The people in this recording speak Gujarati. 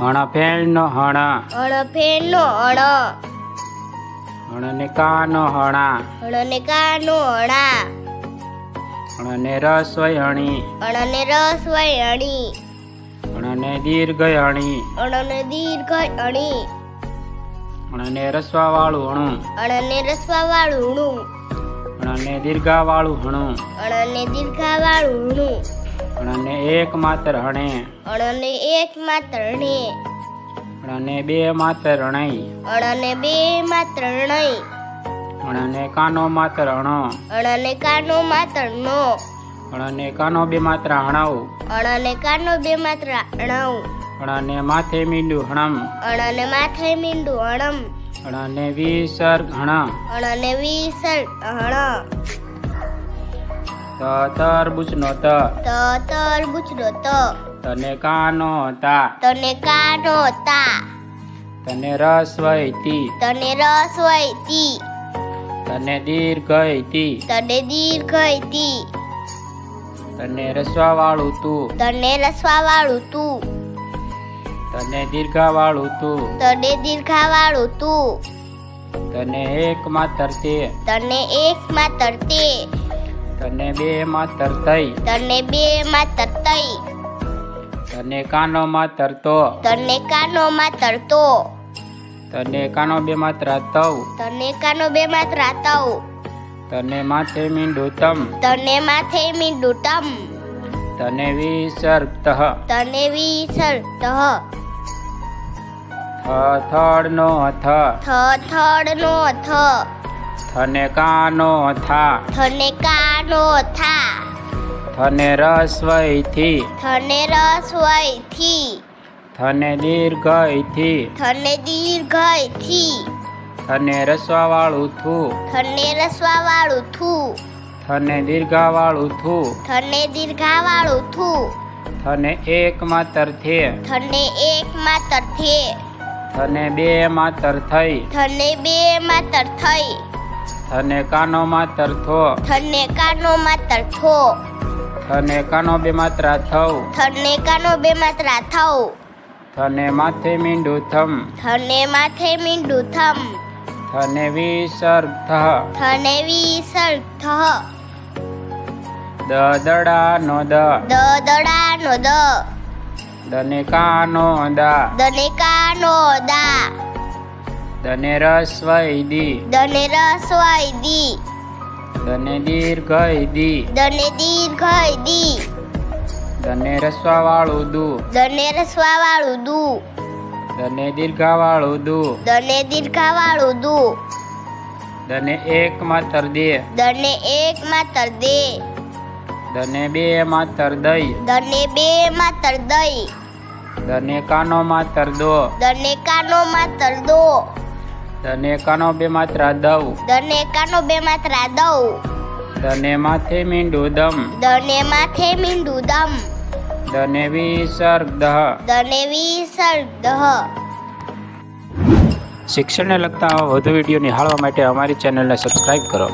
હણફેણનો હણ, હણફેણનો હણ, હણને કાનો હણા, હણને કાનો હણા, હણને રસોઈ હણી, હણને રસોઈ હણી, હણને દીર્ઘ હણી, હણને દીર્ઘ હણી, હણને રસવા વાળું હણું, હણને રસવા વાળું હણું, હણને દીર્ઘા વાળું હણું, હણને દીર્ઘા વાળું હણું, હણને એક માત્ર હણે, હણને એક માત્ર હણે, હણને બે માત્ર હણઈ, હણને બે માત્ર હણઈ, હણને કાનો માત્ર હણો, હણને કાનો માત્ર નો, હણને કાનો બે માત્ર હણાવ, હણને કાનો બે માત્ર હણાવ, હણને માથે મીંડું હણમ, હણને માથે મીંડું હણમ, હણને વિસર્ગ હણ, હણને વિસર્ગ હણ, તરબૂચનો ત, તરબૂચનો ત, તને કાનો તા, તને કાનો તા, તને રસવઈ તી, તને રસોઈ તી, તને દીર્ઘઈ તી, તને દીર્ઘઈ તી, તને રસવા વાળું તું, તને રસવા વાળું તું, તને દીર્ઘા વાળું તું, તને દીર્ઘા વાળું તું, તને એક માત્ર તે, તને એક માત્ર તે, તને બે માત્ર તઈ, તને બે માત્ર તઈ, તને કાનો માત્ર તો, તને કાનો માત્ર તો, તને કાનો બે માત્ર તવ, તને કાનો બે માત્ર તવ, તને માથે મીંડું તમ, તને માથે મીંડું તમ, તને વિસર્ગ તહ, તને વિસર્ગ તહ, થડનો થ, થડનો થ, થને કાનો થા, થને કાનો થા, થને રસવઈ થી, થને રસોઈ થી, થને દીર્ઘઈ થી, થને દીર્ઘઈ થી, થને રસવા વાળું થું, થને રસવા વાળું થું, થને દીર્ઘા વાળું થું, થને દીર્ઘા વાળું થું, થને એક માત્ર થે, થને એક માત્ર થે, થને બે માત્ર થઈ, થને બે માત્ર થઈ, થને કાનો માત્ર થો, થને કાનો માત્ર થો, થને કાનો બે માત્ર થવ, થને કાનો બે માત્ર થવ, થને માથે મીંડું થમ, થને માથે મીંડું થમ, થને વિસર્ગ થહ, થને વિસર્ગ થહ, દડાનો દ, દડાનો દ, દને કાનો દા, દને કાનો દા, દને રસવઈ દી, દને રસોઈ દી, દને દીર્ઘઈ દી, દને દીર્ઘઈ દી, દને રસવા વાળું દુ, દને રસવા વાળું દુ, દને દીર્ઘા વાળું દુ, દને દીર્ઘા વાળું દુ, દને એક માત્ર દે, દને એક માત્ર દે, દને બે માત્ર દઈ, દને બે માત્ર દઈ, દને કાનો માત્ર દો, દને કાનો માત્ર દો, દને કાનો બે માત્ર દવ, દને કાનો બે માત્ર દઉ, દને માથે મીંડું દમ, દને માથે મીંડું દમ, દને વિસર્ગ દહ. દને વિસર્ગ દહ. શિક્ષણને લગતા વધુ વિડીયો નિહાળવા માટે અમારી ચેનલને સબસ્ક્રાઇબ કરો.